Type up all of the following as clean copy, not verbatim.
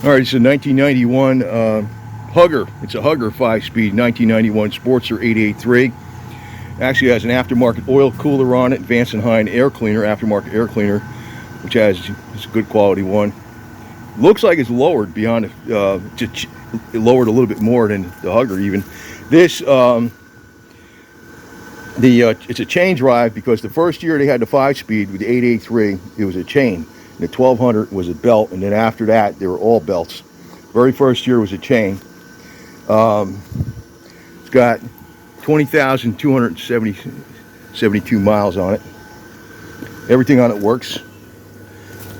All right, it's a 1991 Hugger. It's a Hugger 5-speed 1991 Sportster 883. Actually has an aftermarket oil cooler on it, Vance & Hine air cleaner, aftermarket air cleaner, which it's a good quality one. Looks like it's lowered beyond, just lowered a little bit more than the Hugger even. This, it's a chain drive because the first year they had the 5-speed with the 883, it was a chain. The 1200 was a belt, and then after that they were all belts. Very first year was a chain. It's got 20,272 miles on it. Everything on it works.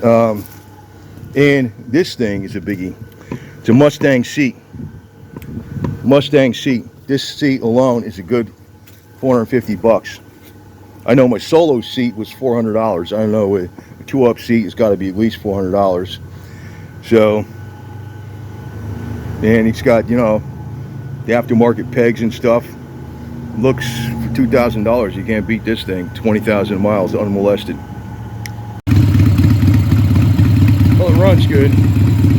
And this thing is a biggie. It's a Mustang seat. Mustang seat. This seat alone is a good $450. I know my solo seat was $400. I know a 2-up seat has got to be at least $400. So, and it's got, you know, the aftermarket pegs and stuff. Looks for $2,000. You can't beat this thing. 20,000 miles unmolested. Well, it runs good.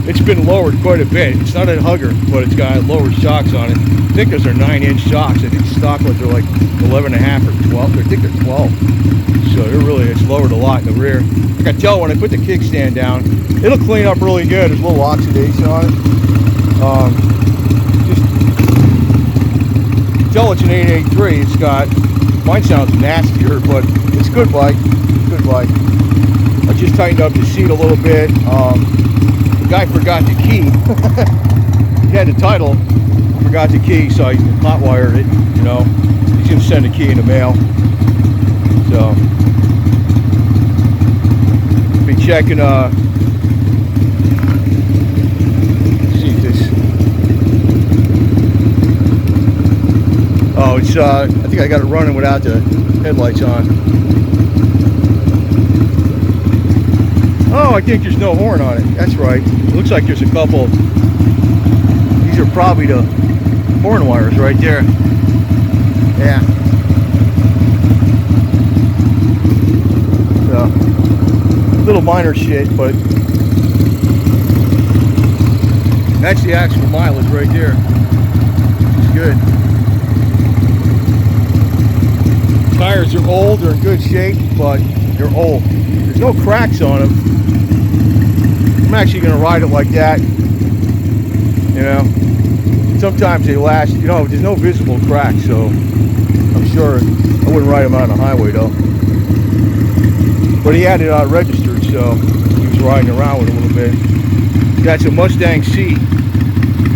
It's been lowered quite a bit. It's not a Hugger, but it's got lowered shocks on it. I think those are 9-inch shocks. I think stock ones are like 11.5 or 12. I think they're 12. So it's lowered a lot in the rear. I can tell when I put the kickstand down, it'll clean up really good. There's a little oxidation on it. Just tell it's an 883. It's got, mine sounds nastier, but it's a good bike. Good bike. I just tightened up the seat a little bit. The guy forgot the key. He had the title, forgot the key, so I hot-wired it, you know. He's gonna send a key in the mail. So, be checking, see if this, oh, it's, I think I got it running without the headlights on. Oh, I think there's no horn on it. That's right. It looks like there's a couple. These are probably the horn wires right there. Yeah. So, little minor shit, but that's the actual mileage right there. It's good. Tires are old. They're in good shape, but they're old. There's no cracks on them. I'm actually going to ride it like that, you know. Sometimes they last, you know, there's no visible cracks, so I'm sure I wouldn't ride him out on the highway though. But he had it registered, so he was riding around with it a little bit. That's a Mustang seat,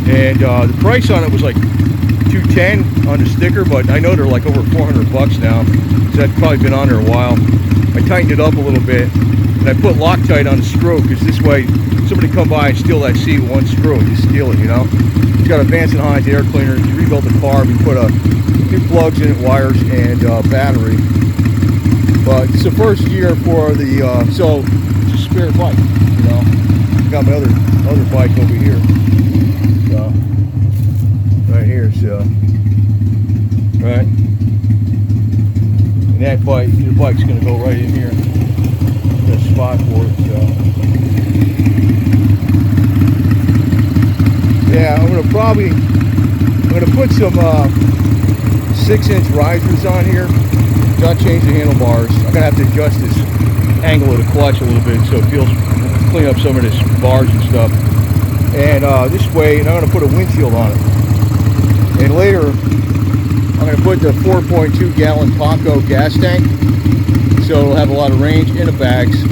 and the price on it was like $210 on the sticker, but I know they're like over $400 now, so that's probably been on there a while. I tightened it up a little bit, and I put Loctite on the screw, because this way somebody come by and steal that seat with one screw and just steal it, you know. It's got a Vance & Hine air cleaner. You rebuilt the car, we put two plugs in it, wires, and battery. But it's the first year for the, so it's a spare bike, you know. I got my other bike over here, so, right here, so, right. And that bike, your bike's gonna go right in here. Got a spot for it, so. Yeah, I'm gonna put some 6-inch risers on here. Not change the handlebars. I'm gonna have to adjust this angle of the clutch a little bit so it feels, clean up some of this bars and stuff. And this way, and I'm gonna put a windshield on it. And later, I'm gonna put the 4.2 gallon Paco gas tank, so it'll have a lot of range in the bags.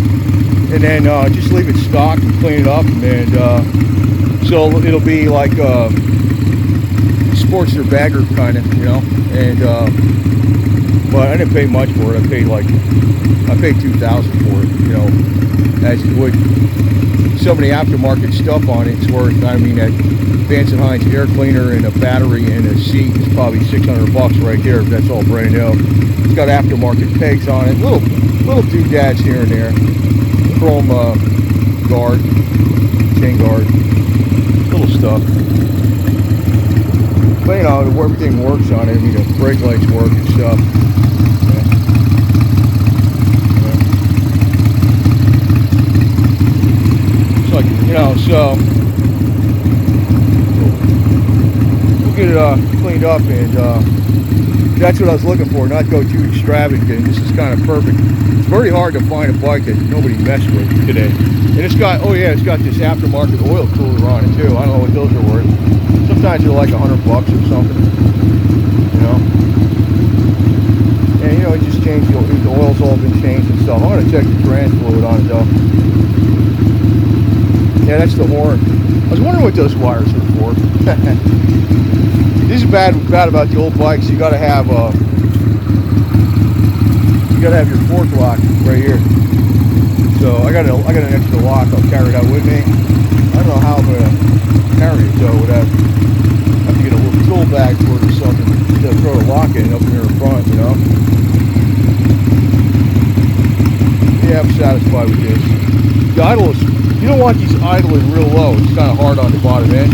And then just leave it stock and clean it up, and so it'll be like a Sportster bagger kind of, you know. And but I didn't pay much for it. I paid $2,000 for it, you know, as you would. Some of the aftermarket stuff on it's worth. I mean, that Vance & Hine air cleaner and a battery and a seat is probably $600 right there if that's all brand new. It's got aftermarket pegs on it, little doodads here and there, chrome guard, chain guard, little stuff. But you know, everything works on it. I mean, the brake lights work and stuff. Yeah. It's like, you know, so get it cleaned up, and that's what I was looking for, not go too extravagant. And this is kind of perfect. It's very hard to find a bike that nobody messed with today. And it's got, oh yeah, it's got this aftermarket oil cooler on it too. I don't know what those are worth. Sometimes they're like $100 or something, you know. And you know, it just changed, the oil's all been changed and stuff. I'm gonna check the trans fluid on it though. Yeah, that's the horn. I was wondering what those wires are for. This is bad about the old bikes. You gotta have your fork lock right here. So I got an extra lock. I'll carry it out with me. I don't know how I'm gonna carry it though. I have to get a little tool bag for it or something to throw a lock in up here in front, you know. Yeah, I'm satisfied with this. The idle is, you don't want these idling real low. It's kind of hard on the bottom end.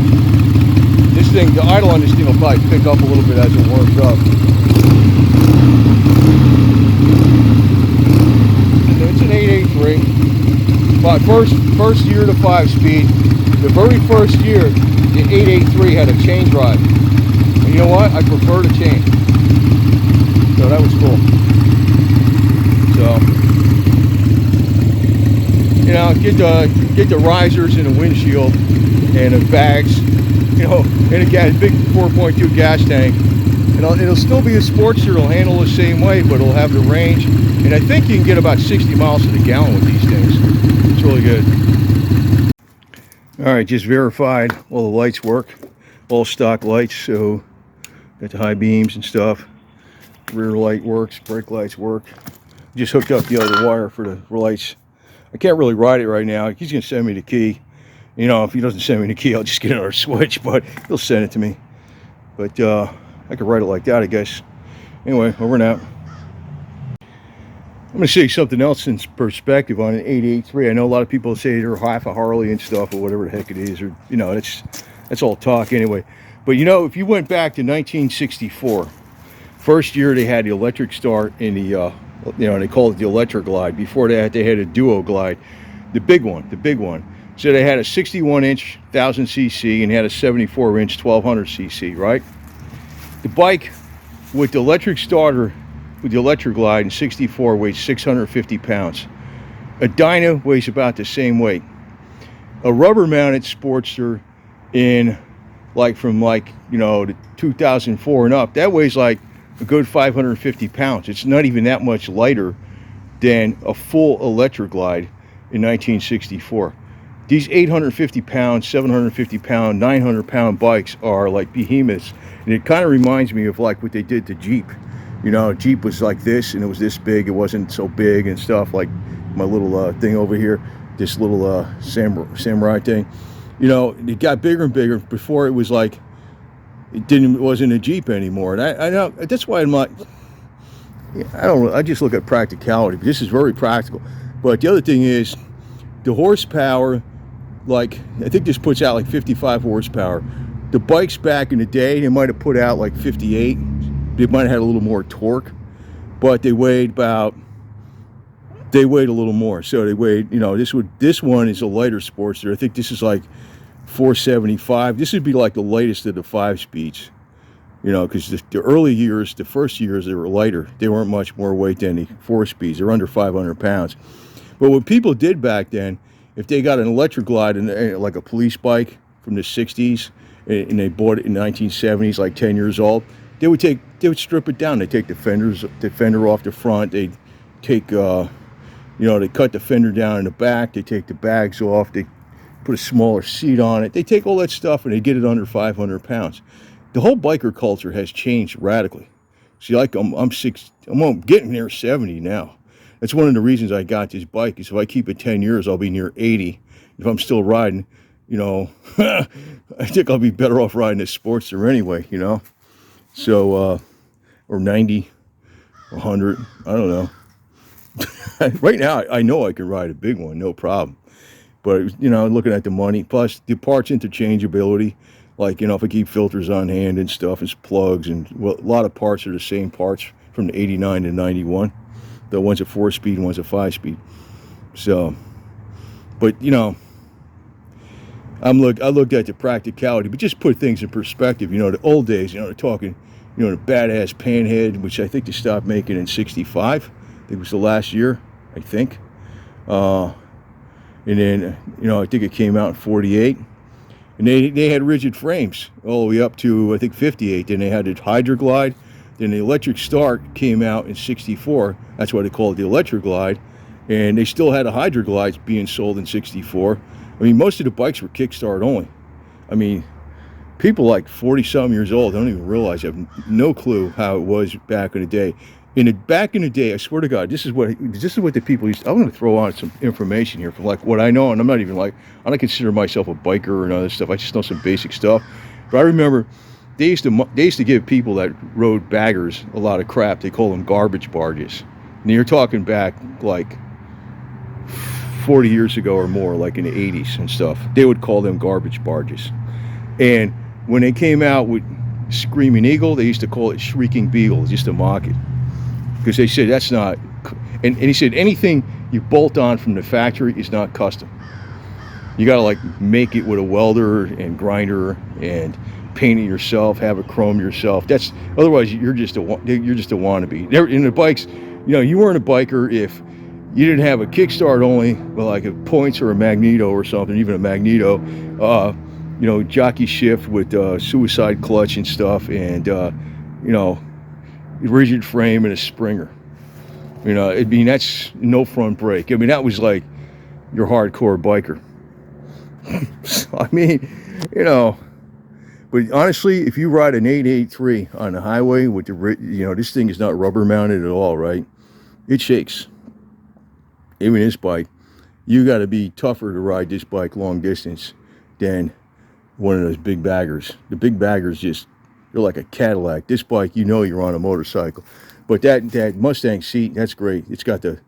This thing, the idle on this thing will probably pick up a little bit as it warms up. It's an 883. But first year to 5-speed. The very first year, the 883 had a chain drive. And you know what? I prefer the chain. So that was cool. So, you know, get the risers in the windshield and the bags. You know, and again, big 4.2 gas tank. And it'll still be a Sportster. It'll handle the same way, but it'll have the range. And I think you can get about 60 miles to the gallon with these things. It's really good. All right, just verified all the lights work. All stock lights, so got the high beams and stuff. Rear light works, brake lights work. Just hooked up the other wire for the lights. I can't really ride it right now. He's gonna send me the key. You know, if he doesn't send me the key, I'll just get another switch, but he'll send it to me. But I could ride it like that, I guess. Anyway, over and out. I'm going to say something else in perspective on an 883. I know a lot of people say they're half a Harley and stuff, or whatever the heck it is, or, you know, that's all talk anyway. But, you know, if you went back to 1964, first year they had the electric start in the, you know, they called it the electric glide. Before that, they had a duo glide, the big one. So they had a 61-inch 1000cc and they had a 74-inch 1200cc, right? The bike with the electric starter, with the electric glide in 64 weighs 650 pounds. A dyno weighs about the same weight. A rubber-mounted Sportster in, like, from, like, you know, the 2004 and up, that weighs like a good 550 pounds. It's not even that much lighter than a full electric glide in 1964. These 850 pound, 750 pound, 900 pound bikes are like behemoths. And it kind of reminds me of like what they did to Jeep. You know, Jeep was like this and it was this big. It wasn't so big and stuff, like my little thing over here, this little samurai thing. You know, it got bigger and bigger before it was like, it wasn't a Jeep anymore. And I know, that's why I'm not, I just look at practicality. But this is very practical. But the other thing is, the horsepower, like, I think this puts out like 55 horsepower. The bikes back in the day, they might have put out like 58. They might have had a little more torque, but they weighed a little more. So they weighed, you know, this one is a lighter Sportster. I think this is like 475. This would be like the lightest of the 5-speeds, you know, because the early years, the first years, they were lighter. They weren't much more weight than the 4-speeds. They're under 500 pounds. But what people did back then, if they got an electric glide, like a police bike from the 60s, and they bought it in the 1970s, like 10 years old, they would strip it down. They take the fender off the front. They take, you know, they cut the fender down in the back. They take the bags off. They put a smaller seat on it. They take all that stuff and they get it under 500 pounds. The whole biker culture has changed radically. See, like I'm getting near 70 now. That's one of the reasons I got this bike, is if I keep it 10 years, I'll be near 80. If I'm still riding, you know, I think I'll be better off riding a Sportster anyway, you know. So, or 90, 100, I don't know. Right now, I know I can ride a big one, no problem. But, you know, looking at the money, plus the parts interchangeability, like, you know, if I keep filters on hand and stuff, it's plugs, and well, a lot of parts are the same parts from the 89 to 91. The one's a 4-speed and one's a 5-speed. So, but, you know, I looked at the practicality, but just put things in perspective. You know, the old days, you know, they're talking, you know, the badass panhead, which I think they stopped making in '65. I think it was the last year, I think. And then, you know, I think it came out in '48. And they had rigid frames all the way up to, I think, '58. Then they had the Hydroglide. Then the Electric Start came out in '64. That's why they call it the Electric Glide. And they still had a Hydroglides being sold in '64. I mean, most of the bikes were kickstart only. I mean, people like 40-something years old don't even realize, have no clue how it was back in the day. Back in the day, I swear to God, this is what the people used to, I'm going to throw on some information here from like what I know, and I'm not even like, I don't consider myself a biker and other stuff. I just know some basic stuff. But I remember they used to give people that rode baggers a lot of crap. They call them garbage barges. And you're talking back like 40 years ago or more, like in the 80s and stuff. They would call them garbage barges. And when they came out with Screaming Eagle, they used to call it Shrieking Beagle, just to mock it. Because they said that's not, and he said anything you bolt on from the factory is not custom. You got to like make it with a welder and grinder and paint it yourself, have it chrome yourself. That's, otherwise you're just a wannabe. In the bikes, you know, you weren't a biker if you didn't have a kickstart only, well, like a points or a magneto or something, even a magneto, you know, jockey shift with suicide clutch and stuff, and you know, rigid frame and a Springer. You know, I mean, that's no front brake. I mean, that was like your hardcore biker. So, I mean, you know, but honestly, if you ride an 883 on the highway with the, you know, this thing is not rubber mounted at all, right? It shakes. Even this bike, you got to be tougher to ride this bike long distance than one of those big baggers. The big baggers just, they're like a Cadillac. This bike, you know you're on a motorcycle. But that Mustang seat, that's great. It's got the,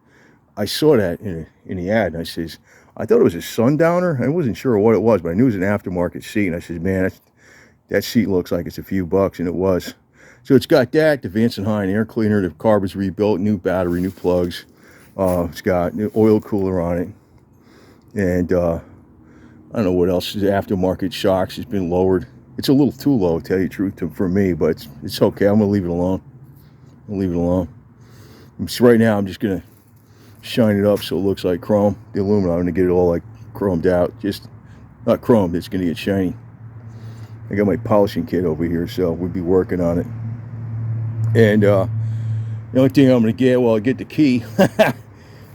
I saw that in the ad, and I says, I thought it was a Sundowner. I wasn't sure what it was, but I knew it was an aftermarket seat. And I said, man, that seat looks like it's a few bucks, and it was. So it's got that, the Vance & Hine air cleaner, the carb is rebuilt, new battery, new plugs. It's got an oil cooler on it, and I don't know what else. The aftermarket shocks has been lowered. It's a little too low, to tell you the truth, for me, but it's okay. I'm gonna leave it alone. I'll leave it alone. So right now, I'm just gonna shine it up so it looks like chrome. The aluminum, I'm gonna get it all like chromed out. Just not chromed. It's gonna get shiny. I got my polishing kit over here, so we'll be working on it. And the only thing I'm gonna get, well, I get the key.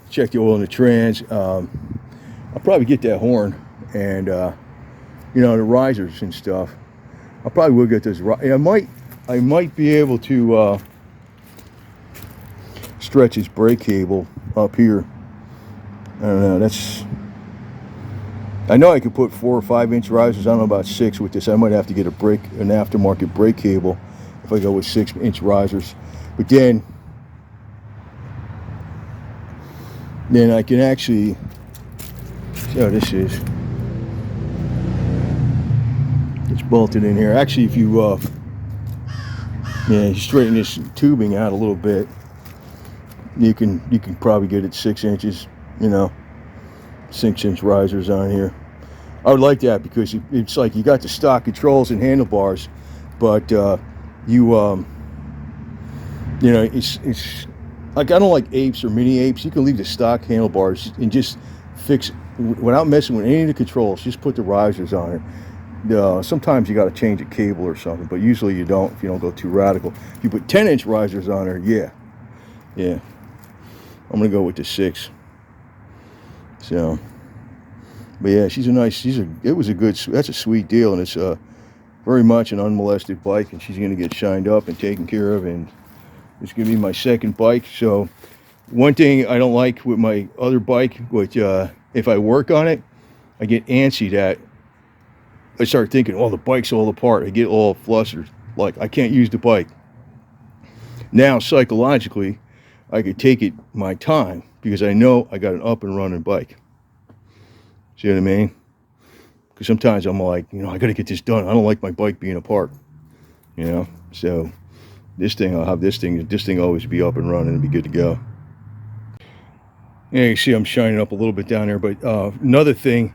Check the oil in the trans. I'll probably get that horn and you know, the risers and stuff. I probably will get those. I might be able to stretch his brake cable up here. I don't know. I know I could put 4 or 5 inch risers. I don't know about 6 with this. I might have to get an aftermarket brake cable if I go with 6 inch risers. But then I can actually see how this is. It's bolted in here. Actually, if you you straighten this tubing out a little bit, you can probably get it 6 inches. You know, 6 inch risers on here. I would like that because it's like you got the stock controls and handlebars, but you know, it's like, I don't like apes or mini apes. You can leave the stock handlebars and just fix, without messing with any of the controls, just put the risers on it. Sometimes you got to change a cable or something, but usually you don't if you don't go too radical. If you put 10 inch risers on there, yeah. I'm going to go with the 6. So, but yeah, that's a sweet deal, and it's very much an unmolested bike, and she's going to get shined up and taken care of, and it's going to be my second bike. So one thing I don't like with my other bike, which if I work on it, I get antsy that I start thinking, oh, the bike's all apart. I get all flustered, like I can't use the bike. Now, psychologically, I could take it my time because I know I got an up and running bike. See what I mean? Because sometimes I'm like, you know, I got to get this done. I don't like my bike being apart, you know? So this thing, I'll have this thing always be up and running and be good to go. Yeah, you see I'm shining up a little bit down there, but another thing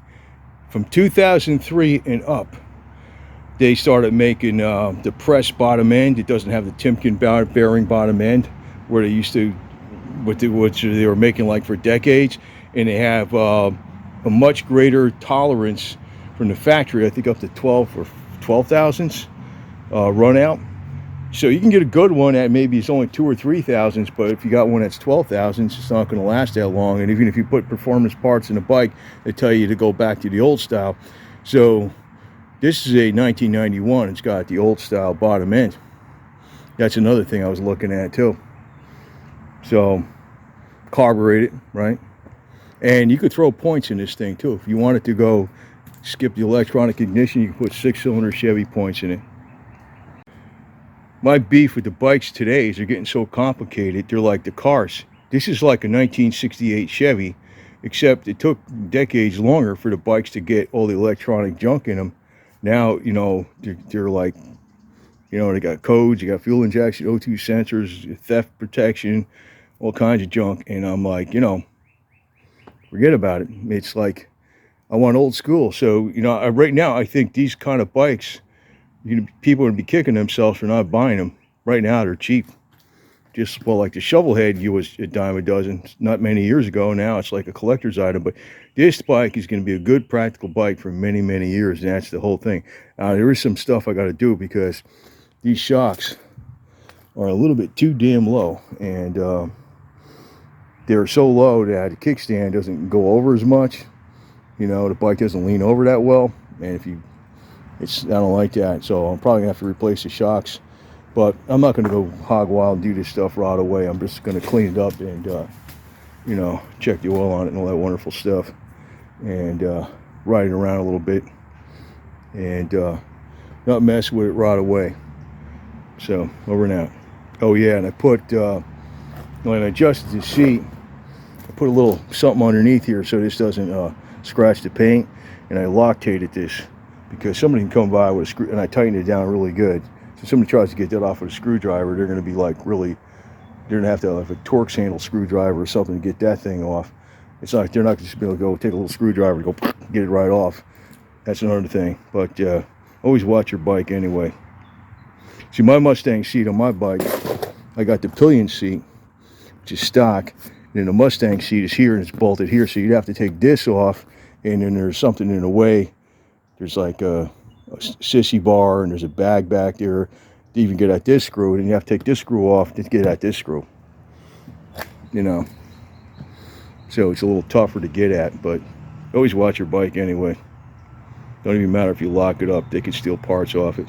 From 2003 and up, they started making the press bottom end. It doesn't have the Timken bearing bottom end where they used to, which they were making like for decades, and they have a much greater tolerance from the factory. I think up to 12 thousandths run out. So you can get a good one at maybe it's only 2 or 3 thousandths, but if you got one that's 12 thousandths, it's not going to last that long. And even if you put performance parts in a bike, they tell you to go back to the old style. So this is a 1991. It's got the old style bottom end. That's another thing I was looking at too. So carbureted, right? And you could throw points in this thing too. If you wanted to go skip the electronic ignition, you can put 6-cylinder Chevy points in it. My beef with the bikes today is they're getting so complicated. They're like the cars. This is like a 1968 Chevy, except it took decades longer for the bikes to get all the electronic junk in them. Now, you know, they're like, you know, they got codes, you got fuel injection, O2 sensors, theft protection, all kinds of junk. And I'm like, you know, forget about it. It's like, I want old school. So, you know, right now, I think these kind of bikes, people would be kicking themselves for not buying them. Right now, they're cheap. Just, well, like the Shovelhead, you was a dime a dozen not many years ago. Now it's like a collector's item. But this bike is going to be a good practical bike for many, many years. And that's the whole thing. There is some stuff I got to do because these shocks are a little bit too damn low. And they're so low that the kickstand doesn't go over as much. You know, the bike doesn't lean over that well. And if you I don't like that, so I'm probably gonna have to replace the shocks. But I'm not gonna go hog wild and do this stuff right away. I'm just gonna clean it up and you know, check the oil on it and all that wonderful stuff, and ride it around a little bit, and not mess with it right away. So over and out. Oh yeah, and I put when I adjusted the seat, I put a little something underneath here so this doesn't scratch the paint, and I Loctated this. Because somebody can come by with a screw, and I tightened it down really good. So somebody tries to get that off with a screwdriver, they're going to be like really, they're going to have a Torx handle screwdriver or something to get that thing off. It's not, they're not just be able to go take a little screwdriver and go get it right off. That's another thing. But always watch your bike anyway. See, my Mustang seat on my bike, I got the pillion seat, which is stock. And then the Mustang seat is here and it's bolted here. So you'd have to take this off, and then there's something in the way. There's like a sissy bar, and there's a bag back there to even get at this screw, and you have to take this screw off to get at this screw. You know, so it's a little tougher to get at, but always watch your bike anyway. Don't even matter if you lock it up, they can steal parts off it.